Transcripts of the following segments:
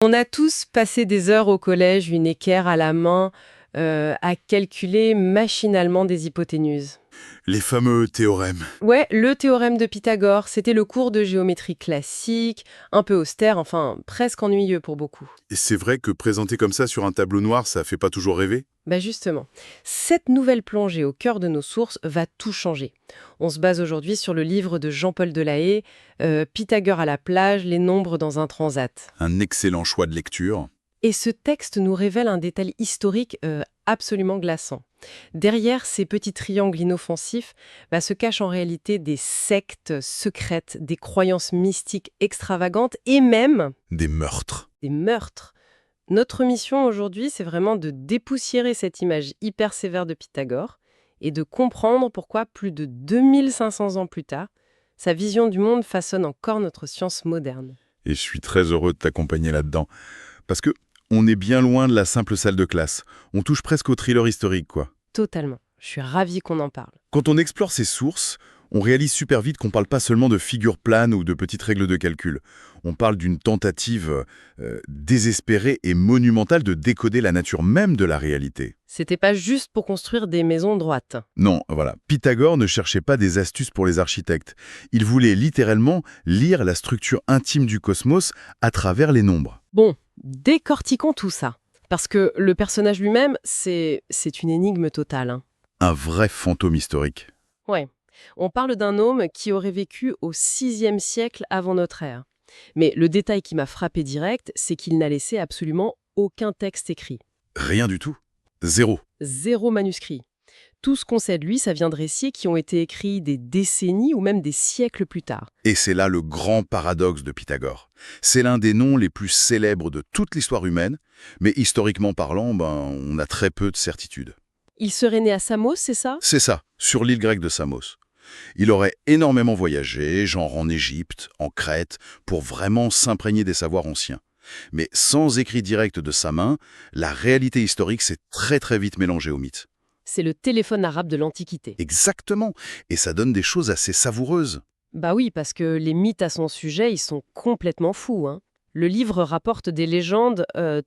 On a tous passé des heures au collège, une équerre à la main, à calculer machinalement des hypoténuses. Les fameux théorèmes. Ouais, le théorème de Pythagore, c'était le cours de géométrie classique, un peu austère, enfin presque ennuyeux pour beaucoup. Et c'est vrai que présenté comme ça sur un tableau noir, ça fait pas toujours rêver? Bah justement, cette nouvelle plongée au cœur de nos sources va tout changer. On se base aujourd'hui sur le livre de Jean-Paul Delahaye, Pythagore à la plage, les nombres dans un transat. Un excellent choix de lecture. Et ce texte nous révèle un détail historique absolument glaçant. Derrière ces petits triangles inoffensifs se cachent en réalité des sectes secrètes, des croyances mystiques extravagantes et même Des meurtres. des meurtres. Notre mission aujourd'hui, c'est vraiment de dépoussiérer cette image hyper sévère de Pythagore et de comprendre pourquoi, plus de 2500 ans plus tard, sa vision du monde façonne encore notre science moderne. Et je suis très heureux de t'accompagner là-dedans. Parce que on est bien loin de la simple salle de classe. On touche presque au thriller historique, quoi. Totalement. Je suis ravie qu'on en parle. Quand on explore ces sources, on réalise super vite qu'on parle pas seulement de figures planes ou de petites règles de calcul. On parle d'une tentative désespérée et monumentale de décoder la nature même de la réalité. C'était pas juste pour construire des maisons droites. Non, voilà. Pythagore ne cherchait pas des astuces pour les architectes. Il voulait littéralement lire la structure intime du cosmos à travers les nombres. Bon, décortiquons tout ça. Parce que le personnage lui-même, c'est une énigme totale, hein. Un vrai fantôme historique. Ouais. On parle d'un homme qui aurait vécu au VIe siècle avant notre ère. Mais le détail qui m'a frappé direct, c'est qu'il n'a laissé absolument aucun texte écrit. Rien du tout. Zéro. Zéro manuscrit. Tout ce qu'on sait de lui, ça vient de récits qui ont été écrits des décennies ou même des siècles plus tard. Et c'est là le grand paradoxe de Pythagore. C'est l'un des noms les plus célèbres de toute l'histoire humaine, mais historiquement parlant, on a très peu de certitudes. Il serait né à Samos, c'est ça? C'est ça, sur l'île grecque de Samos. Il aurait énormément voyagé, genre en Égypte, en Crète, pour vraiment s'imprégner des savoirs anciens. Mais sans écrit direct de sa main, la réalité historique s'est très très vite mélangée au mythe. C'est le téléphone arabe de l'Antiquité. Exactement, et ça donne des choses assez savoureuses. Bah oui, parce que les mythes à son sujet, ils sont complètement fous, hein. Le livre rapporte des légendes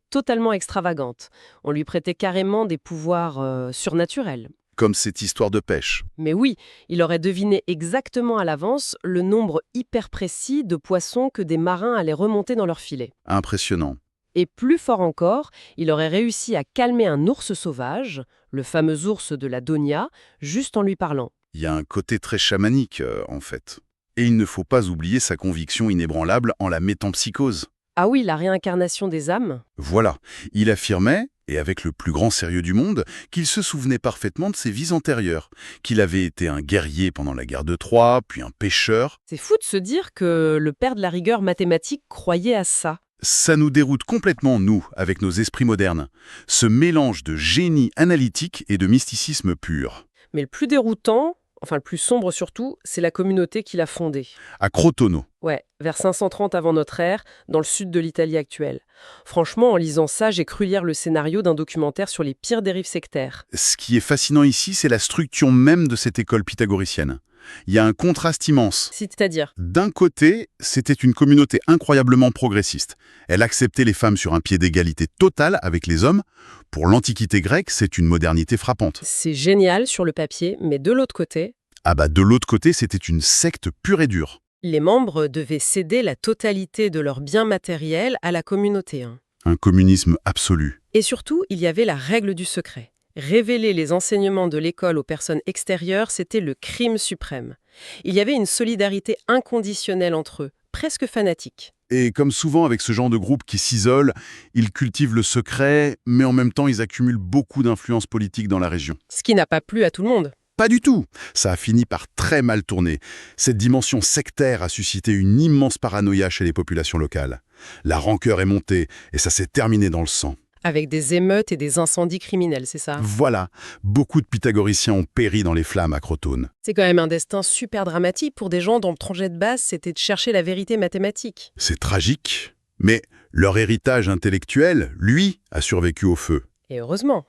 totalement extravagantes. On lui prêtait carrément des pouvoirs surnaturels. Comme cette histoire de pêche. Mais oui, il aurait deviné exactement à l'avance le nombre hyper précis de poissons que des marins allaient remonter dans leur filet. Impressionnant. Et plus fort encore, il aurait réussi à calmer un ours sauvage, le fameux ours de la Donia, juste en lui parlant. Il y a un côté très chamanique, en fait. Et il ne faut pas oublier sa conviction inébranlable en la métempsychose. Ah oui, la réincarnation des âmes? Voilà, il affirmait, et avec le plus grand sérieux du monde, qu'il se souvenait parfaitement de ses vies antérieures, qu'il avait été un guerrier pendant la guerre de Troie, puis un pêcheur. C'est fou de se dire que le père de la rigueur mathématique croyait à ça. Ça nous déroute complètement, nous, avec nos esprits modernes. Ce mélange de génie analytique et de mysticisme pur. Mais le plus déroutant, enfin le plus sombre surtout, c'est la communauté qu'il a fondée. À Crotone. Ouais, vers 530 avant notre ère, dans le sud de l'Italie actuelle. Franchement, en lisant ça, j'ai cru lire le scénario d'un documentaire sur les pires dérives sectaires. Ce qui est fascinant ici, c'est la structure même de cette école pythagoricienne. Il y a un contraste immense. C'est-à-dire? D'un côté, c'était une communauté incroyablement progressiste. Elle acceptait les femmes sur un pied d'égalité totale avec les hommes. Pour l'Antiquité grecque, c'est une modernité frappante. C'est génial sur le papier, mais de l'autre côté, De l'autre côté, c'était une secte pure et dure. les membres devaient céder la totalité de leurs biens matériels à la communauté, hein. Un communisme absolu. Et surtout, il y avait la règle du secret. Révéler les enseignements de l'école aux personnes extérieures, c'était le crime suprême. Il y avait une solidarité inconditionnelle entre eux, presque fanatique. Et comme souvent avec ce genre de groupe qui s'isole, ils cultivent le secret, mais en même temps, ils accumulent beaucoup d'influence politique dans la région. Ce qui n'a pas plu à tout le monde. Pas du tout. Ça a fini par très mal tourner. Cette dimension sectaire a suscité une immense paranoïa chez les populations locales. La rancœur est montée et ça s'est terminé dans le sang. Avec des émeutes et des incendies criminels, c'est ça? Voilà, beaucoup de pythagoriciens ont péri dans les flammes à Crotone. C'est quand même un destin super dramatique pour des gens dont le projet de base, c'était de chercher la vérité mathématique. C'est tragique, mais leur héritage intellectuel, lui, a survécu au feu. Et heureusement,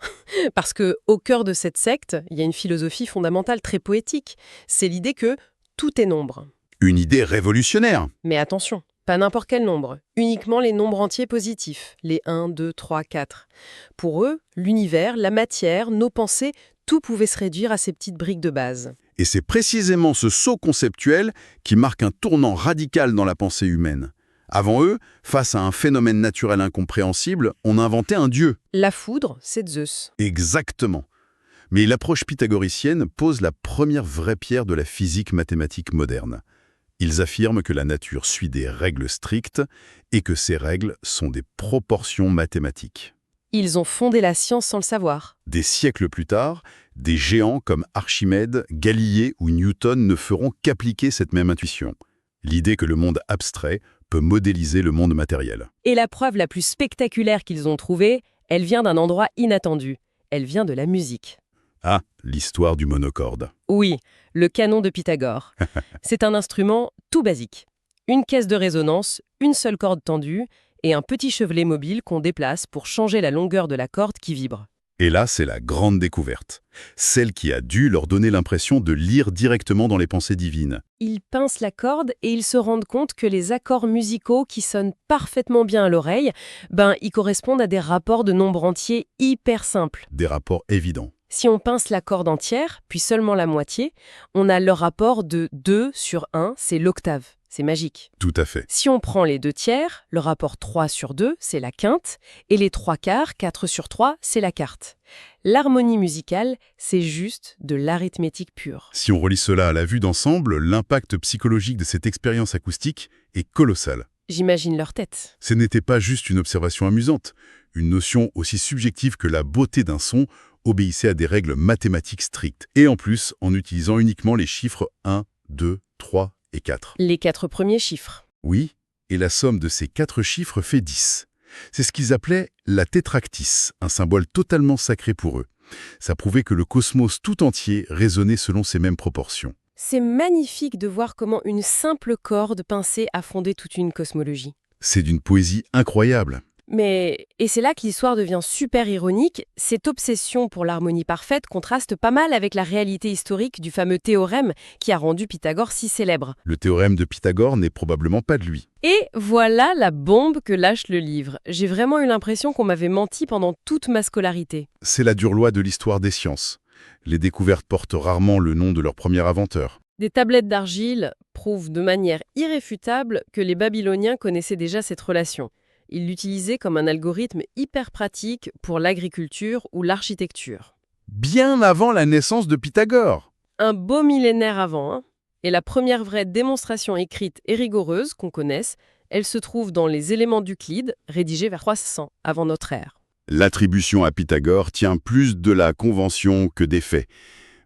parce que au cœur de cette secte, il y a une philosophie fondamentale très poétique. C'est l'idée que tout est nombre. Une idée révolutionnaire. Mais attention, Pas n'importe quel nombre, uniquement les nombres entiers positifs, les 1, 2, 3, 4. Pour eux, l'univers, la matière, nos pensées, tout pouvait se réduire à ces petites briques de base. Et c'est précisément ce saut conceptuel qui marque un tournant radical dans la pensée humaine. Avant eux, face à un phénomène naturel incompréhensible, on inventait un dieu. La foudre, c'est Zeus. Exactement. Mais l'approche pythagoricienne pose la première vraie pierre de la physique mathématique moderne. Ils affirment que la nature suit des règles strictes et que ces règles sont des proportions mathématiques. Ils ont fondé la science sans le savoir. Des siècles plus tard, des géants comme Archimède, Galilée ou Newton ne feront qu'appliquer cette même intuition. L'idée que le monde abstrait peut modéliser le monde matériel. Et la preuve la plus spectaculaire qu'ils ont trouvée, elle vient d'un endroit inattendu. Elle vient de la musique. Ah, l'histoire du monocorde. Oui, le canon de Pythagore. C'est un instrument tout basique. Une caisse de résonance, une seule corde tendue et un petit chevalet mobile qu'on déplace pour changer la longueur de la corde qui vibre. Et là, c'est la grande découverte. Celle qui a dû leur donner l'impression de lire directement dans les pensées divines. Ils pincent la corde et ils se rendent compte que les accords musicaux qui sonnent parfaitement bien à l'oreille, ils correspondent à des rapports de nombres entiers hyper simples. Des rapports évidents. Si on pince la corde entière, puis seulement la moitié, on a le rapport de 2 sur 1, c'est l'octave. C'est magique. Tout à fait. Si on prend les 2 tiers, le rapport 3 sur 2, c'est la quinte, et les 3 quarts, 4 sur 3, c'est la quarte. L'harmonie musicale, c'est juste de l'arithmétique pure. Si on relie cela à la vue d'ensemble, l'impact psychologique de cette expérience acoustique est colossal. J'imagine leur tête. Ce n'était pas juste une observation amusante. Une notion aussi subjective que la beauté d'un son obéissait à des règles mathématiques strictes. Et en plus, en utilisant uniquement les chiffres 1, 2, 3 et 4. Les 4 premiers chiffres. Oui, et la somme de ces 4 chiffres fait 10. C'est ce qu'ils appelaient la tétractis, un symbole totalement sacré pour eux. Ça prouvait que le cosmos tout entier résonnait selon ces mêmes proportions. C'est magnifique de voir comment une simple corde pincée a fondé toute une cosmologie. C'est d'une poésie incroyable. Et c'est là que l'histoire devient super ironique, cette obsession pour l'harmonie parfaite contraste pas mal avec la réalité historique du fameux théorème qui a rendu Pythagore si célèbre. Le théorème de Pythagore n'est probablement pas de lui. Et voilà la bombe que lâche le livre. J'ai vraiment eu l'impression qu'on m'avait menti pendant toute ma scolarité. C'est la dure loi de l'histoire des sciences. Les découvertes portent rarement le nom de leur premier inventeur. Des tablettes d'argile prouvent de manière irréfutable que les Babyloniens connaissaient déjà cette relation. Ils l'utilisaient comme un algorithme hyper pratique pour l'agriculture ou l'architecture. Bien avant la naissance de Pythagore. Un beau millénaire avant, hein. Et la première vraie démonstration écrite et rigoureuse qu'on connaisse, elle se trouve dans les éléments d'Euclide, rédigés vers 300 avant notre ère. L'attribution à Pythagore tient plus de la convention que des faits.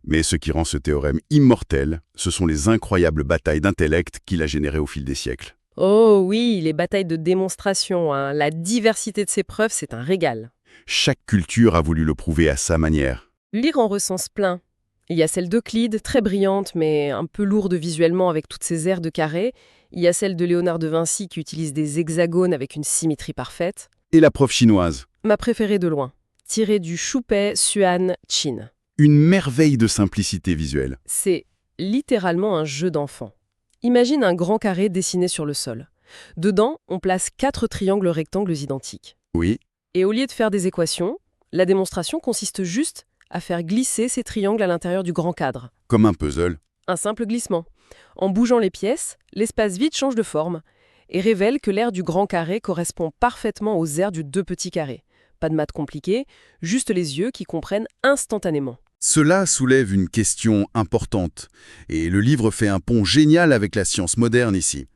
Mais ce qui rend ce théorème immortel, ce sont les incroyables batailles d'intellect qu'il a générées au fil des siècles. Oh oui, les batailles de démonstration, hein. La diversité de ses preuves, c'est un régal. Chaque culture a voulu le prouver à sa manière. Lire en recense plein. Il y a celle d'Euclide, très brillante, mais un peu lourde visuellement avec toutes ses aires de carrés. Il y a celle de Léonard de Vinci qui utilise des hexagones avec une symétrie parfaite. Et la preuve chinoise. Ma préférée de loin, tirée du Shupei Xuan Qin. Une merveille de simplicité visuelle. C'est littéralement un jeu d'enfant. Imagine un grand carré dessiné sur le sol. Dedans, on place 4 triangles rectangles identiques. Oui. Et au lieu de faire des équations, la démonstration consiste juste à faire glisser ces triangles à l'intérieur du grand cadre. Comme un puzzle. Un simple glissement. En bougeant les pièces, l'espace vide change de forme et révèle que l'aire du grand carré correspond parfaitement aux aires du 2 petits carrés. Pas de maths compliquées, juste les yeux qui comprennent instantanément. Cela soulève une question importante, et le livre fait un pont génial avec la science moderne ici.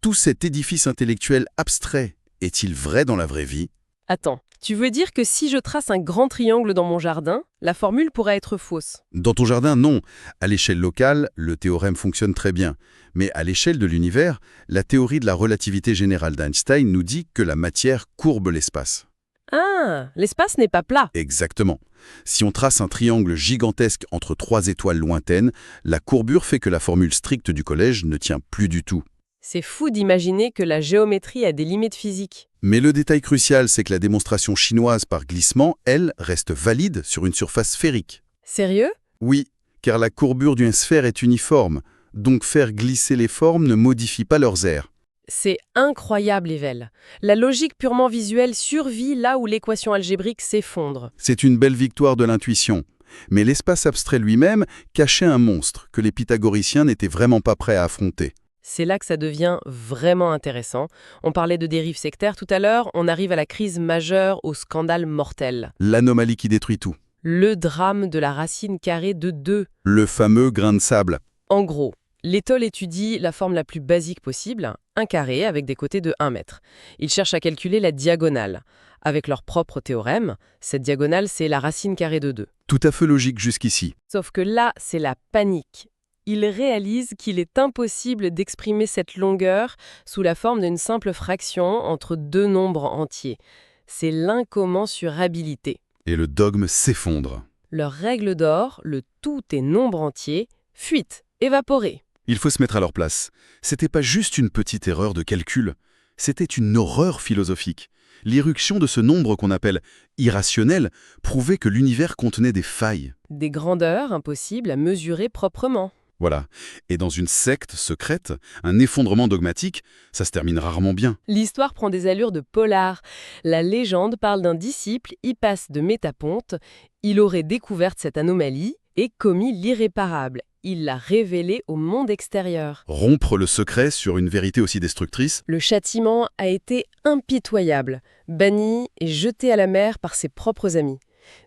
Tout cet édifice intellectuel abstrait, est-il vrai dans la vraie vie? Attends, tu veux dire que si je trace un grand triangle dans mon jardin, la formule pourrait être fausse? Dans ton jardin, non. À l'échelle locale, le théorème fonctionne très bien. Mais à l'échelle de l'univers, la théorie de la relativité générale d'Einstein nous dit que la matière courbe l'espace. Ah, l'espace n'est pas plat. Exactement. Si on trace un triangle gigantesque entre 3 étoiles lointaines, la courbure fait que la formule stricte du collège ne tient plus du tout. C'est fou d'imaginer que la géométrie a des limites physiques. Mais le détail crucial, c'est que la démonstration chinoise par glissement, elle, reste valide sur une surface sphérique. Sérieux? Oui, car la courbure d'une sphère est uniforme, donc faire glisser les formes ne modifie pas leurs aires. C'est incroyable, Evel. La logique purement visuelle survit là où l'équation algébrique s'effondre. C'est une belle victoire de l'intuition. Mais l'espace abstrait lui-même cachait un monstre que les pythagoriciens n'étaient vraiment pas prêts à affronter. C'est là que ça devient vraiment intéressant. On parlait de dérive sectaire tout à l'heure, on arrive à la crise majeure, au scandale mortel. L'anomalie qui détruit tout. Le drame de la racine carrée de 2. Le fameux grain de sable. En gros, l'étole étudie la forme la plus basique possible, un carré avec des côtés de 1 mètre. Ils cherchent à calculer la diagonale. Avec leur propre théorème, cette diagonale, c'est la racine carrée de 2. Tout à fait logique jusqu'ici. Sauf que là, c'est la panique. Ils réalisent qu'il est impossible d'exprimer cette longueur sous la forme d'une simple fraction entre 2 nombres entiers. C'est l'incommensurabilité. Et le dogme s'effondre. Leur règle d'or, le tout est nombre entier, fuite, évaporé. Il faut se mettre à leur place. C'était pas juste une petite erreur de calcul, c'était une horreur philosophique. L'irruption de ce nombre qu'on appelle irrationnel prouvait que l'univers contenait des failles. Des grandeurs impossibles à mesurer proprement. Voilà. Et dans une secte secrète, un effondrement dogmatique, ça se termine rarement bien. L'histoire prend des allures de polar. La légende parle d'un disciple, Hippace de Métaponte. Il aurait découvert cette anomalie et commis l'irréparable. Il l'a révélée au monde extérieur. Rompre le secret sur une vérité aussi destructrice, Le châtiment a été impitoyable, banni et jeté à la mer par ses propres amis.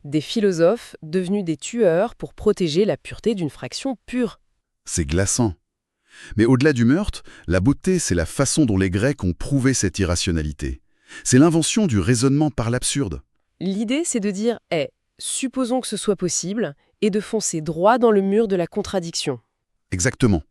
Des philosophes devenus des tueurs pour protéger la pureté d'une fraction pure. c'est glaçant. Mais au-delà du meurtre, la beauté, c'est la façon dont les Grecs ont prouvé cette irrationalité. C'est l'invention du raisonnement par l'absurde. L'idée, c'est de dire « supposons que ce soit possible » et de foncer droit dans le mur de la contradiction. Exactement.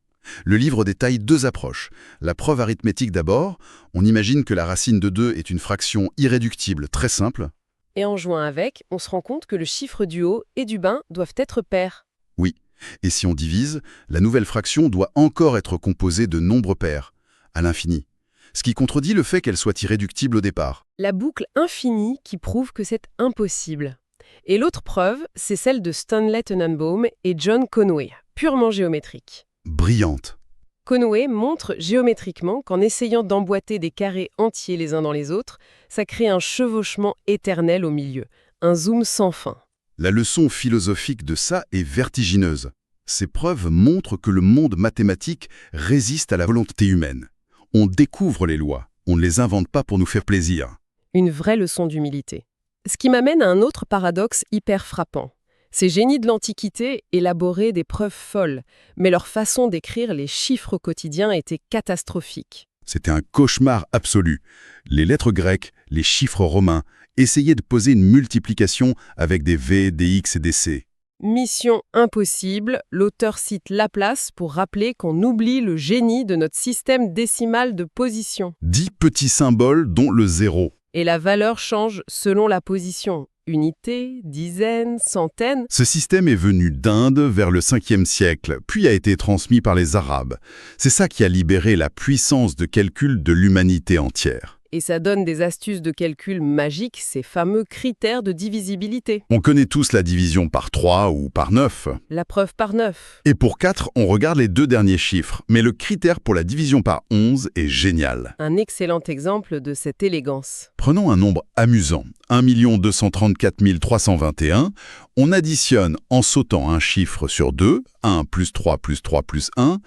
Le livre détaille 2 approches. La preuve arithmétique d'abord, on imagine que la racine de 2 est une fraction irréductible très simple. Et en jouant avec, on se rend compte que le chiffre du haut et du bas doivent être pairs. Oui. Et si on divise, la nouvelle fraction doit encore être composée de nombres pairs, à l'infini. Ce qui contredit le fait qu'elle soit irréductible au départ. La boucle infinie qui prouve que c'est impossible. Et l'autre preuve, c'est celle de Stanley Tenenbaum et John Conway, purement géométrique. Brillante. Conway montre géométriquement qu'en essayant d'emboîter des carrés entiers les uns dans les autres, ça crée un chevauchement éternel au milieu, un zoom sans fin. La leçon philosophique de ça est vertigineuse. Ces preuves montrent que le monde mathématique résiste à la volonté humaine. On découvre les lois, on ne les invente pas pour nous faire plaisir. Une vraie leçon d'humilité. Ce qui m'amène à un autre paradoxe hyper frappant. Ces génies de l'Antiquité élaboraient des preuves folles, mais leur façon d'écrire les chiffres quotidiens était catastrophique. C'était un cauchemar absolu. Les lettres grecques, les chiffres romains, essayaient de poser une multiplication avec des V, des X et des C. Mission impossible, l'auteur cite Laplace pour rappeler qu'on oublie le génie de notre système décimal de position. 10 petits symboles dont le 0. Et la valeur change selon la position. Unité, dizaine, centaine. Ce système est venu d'Inde vers le 5e siècle, puis a été transmis par les Arabes. C'est ça qui a libéré la puissance de calcul de l'humanité entière. Et ça donne des astuces de calcul magiques, ces fameux critères de divisibilité. On connaît tous la division par 3 ou par 9. La preuve par 9. Et pour 4, on regarde les 2 derniers chiffres. Mais le critère pour la division par 11 est génial. Un excellent exemple de cette élégance. Prenons un nombre amusant, 1 234 321. On additionne en sautant un chiffre sur 2, 1 plus 3 plus 3 plus 1,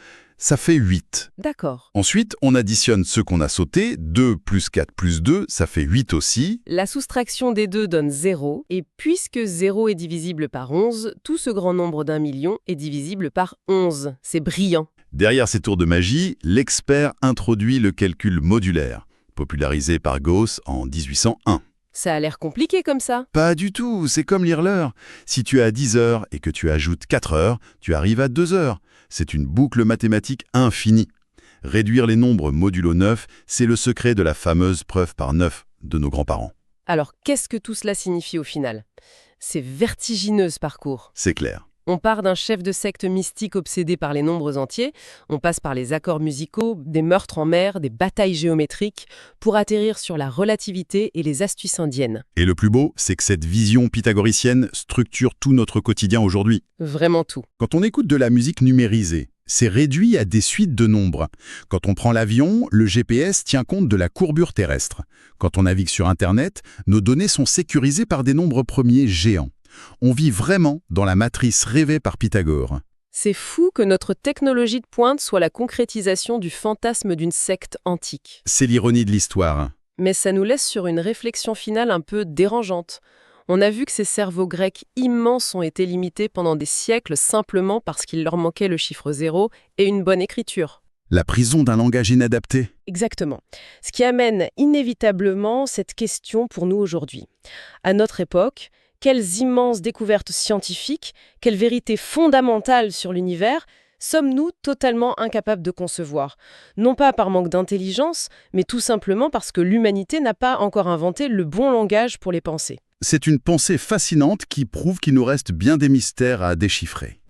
ça fait 8. D'accord. Ensuite, on additionne ceux qu'on a sautés, 2 plus 4 plus 2, ça fait 8 aussi. La soustraction des deux donne 0, et puisque 0 est divisible par 11, tout ce grand nombre d'1 million est divisible par 11. C'est brillant. Derrière ces tours de magie, l'expert introduit le calcul modulaire, popularisé par Gauss en 1801. Ça a l'air compliqué comme ça. Pas du tout, c'est comme lire l'heure. Si tu as 10 heures et que tu ajoutes 4 heures, tu arrives à 2 heures. C'est une boucle mathématique infinie. Réduire les nombres modulo 9, c'est le secret de la fameuse preuve par 9 de nos grands-parents. Alors, qu'est-ce que tout cela signifie au final? C'est vertigineux ce parcours. C'est clair. On part d'un chef de secte mystique obsédé par les nombres entiers, on passe par les accords musicaux, des meurtres en mer, des batailles géométriques, pour atterrir sur la relativité et les astuces indiennes. Et le plus beau, c'est que cette vision pythagoricienne structure tout notre quotidien aujourd'hui. Vraiment tout. Quand on écoute de la musique numérisée, c'est réduit à des suites de nombres. Quand on prend l'avion, le GPS tient compte de la courbure terrestre. Quand on navigue sur Internet, nos données sont sécurisées par des nombres premiers géants. On vit vraiment dans la matrice rêvée par Pythagore. C'est fou que notre technologie de pointe soit la concrétisation du fantasme d'une secte antique. C'est l'ironie de l'histoire. Mais ça nous laisse sur une réflexion finale un peu dérangeante. On a vu que ces cerveaux grecs immenses ont été limités pendant des siècles simplement parce qu'il leur manquait le chiffre 0 et une bonne écriture. La prison d'un langage inadapté. Exactement. Ce qui amène inévitablement cette question pour nous aujourd'hui. À notre époque, quelles immenses découvertes scientifiques, quelles vérités fondamentales sur l'univers sommes-nous totalement incapables de concevoir? Non pas par manque d'intelligence, mais tout simplement parce que l'humanité n'a pas encore inventé le bon langage pour les penser. C'est une pensée fascinante qui prouve qu'il nous reste bien des mystères à déchiffrer.